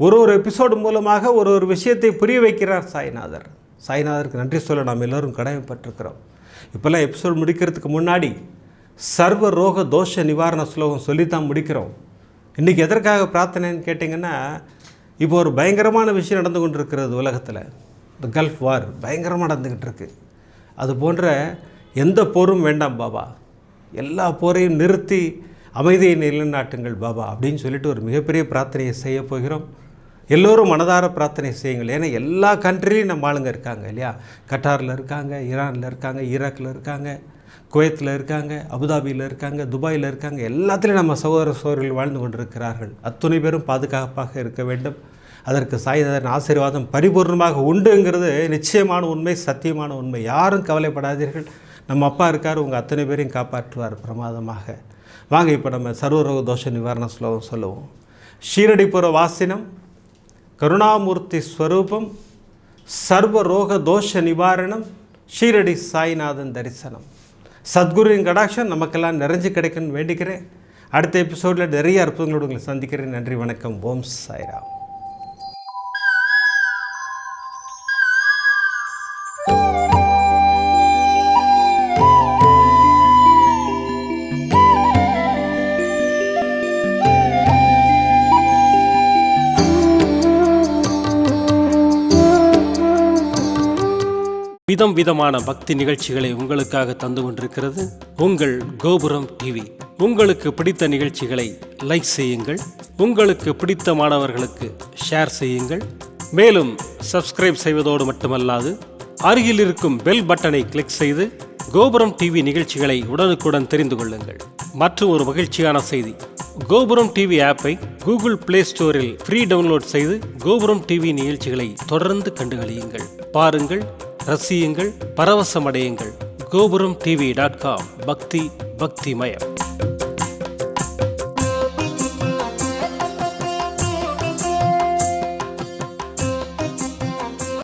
ஒரு எபிசோடு மூலமாக ஒரு விஷயத்தை புரிய வைக்கிறார் சாய்நாதர். சாய்நாதருக்கு நன்றி சொல்ல நாம் எல்லோரும் கடமைப்பட்டிருக்கிறோம். இப்போல்லாம் எபிசோடு முடிக்கிறதுக்கு முன்னாடி சர்வ ரோக தோஷ நிவாரண ஸ்லோகம் சொல்லித்தான் முடிக்கிறோம். இன்றைக்கி எதற்காக பிரார்த்தனைன்னு கேட்டிங்கன்னா, இப்போ ஒரு பயங்கரமான விஷயம் நடந்து கொண்டு இருக்கிறது உலகத்தில். இந்த கல்ஃப் வார் பயங்கரமாக நடந்துக்கிட்டு இருக்கு. அது போன்ற எந்த போரும் வேண்டாம் பாபா, எல்லா போரையும் நிறுத்தி அமைதியை நிலைநாட்டுங்கள் பாபா அப்படின்னு சொல்லிட்டு ஒரு மிகப்பெரிய பிரார்த்தனையை செய்ய போகிறோம். எல்லோரும் மனதார பிரார்த்தனை செய்யுங்கள். ஏன்னா எல்லா கண்ட்ரிலையும் நம்ம ஆளுங்க இருக்காங்க இல்லையா? கட்டாரில் இருக்காங்க, ஈரானில் இருக்காங்க, ஈராக்கில் இருக்காங்க, குவைத்தில் இருக்காங்க, அபுதாபியில் இருக்காங்க, துபாயில் இருக்காங்க. எல்லாத்துலேயும் நம்ம சகோதர சகோதரிகள் வாழ்ந்து கொண்டிருக்கிறார்கள். அத்துணை பேரும் பாதுகாப்பாக இருக்க வேண்டும். அதற்கு சாய்நாதரின் ஆசீர்வாதம் பரிபூர்ணமாக உண்டுங்கிறது நிச்சயமான உண்மை, சத்தியமான உண்மை. யாரும் கவலைப்படாதீர்கள். நம்ம அப்பா இருக்கார், உங்கள் அத்தனை பேரையும் காப்பாற்றுவார் பிரமாதமாக. வாங்க இப்போ நம்ம சர்வரோக தோஷ நிவாரண ஸ்லோகம் சொல்லுவோம். ஷீரடிபுர வாசினம் கருணாமூர்த்தி ஸ்வரூபம் சர்வரோக தோஷ நிவாரணம் ஷீரடி சாய்நாதன் தரிசனம். சத்குருவின் கடாட்சம் நமக்கெல்லாம் நிறைஞ்சு கிடைக்குன்னு வேண்டிக்கிறேன். அடுத்த எபிசோடில் நிறைய அற்புதங்களோடு உங்களை சந்திக்கிறேன். நன்றி, வணக்கம். ஓம் சாய்ராம். விதம் விதமான பக்தி நிகழ்ச்சிகளை உங்களுக்காக தந்து கொண்டிருக்கிறது உங்கள் கோபுரம் டிவி. உங்களுக்கு பிடித்த நிகழ்ச்சிகளை லைக் செய்யுங்கள், உங்களுக்கு பிடித்த மாணவர்களுக்கு ஷேர் செய்யுங்கள். மேலும் சப்ஸ்கிரைப் செய்வதோடு மட்டுமல்லாது அருகில் இருக்கும் பெல் பட்டனை கிளிக் செய்து கோபுரம் டிவி நிகழ்ச்சிகளை உடனுக்குடன் தெரிந்து கொள்ளுங்கள். மற்றும் ஒரு மகிழ்ச்சியான செய்தி, கோபுரம் டிவி ஆப்பை கூகுள் பிளே ஸ்டோரில் ஃப்ரீ டவுன்லோட் செய்து கோபுரம் டிவி நிகழ்ச்சிகளை தொடர்ந்து கண்டுகளியுங்கள், பாருங்கள், ரசியுங்கள், பரவசமடையுங்கள். gopuramtv.com. பக்தி பக்திமயம்.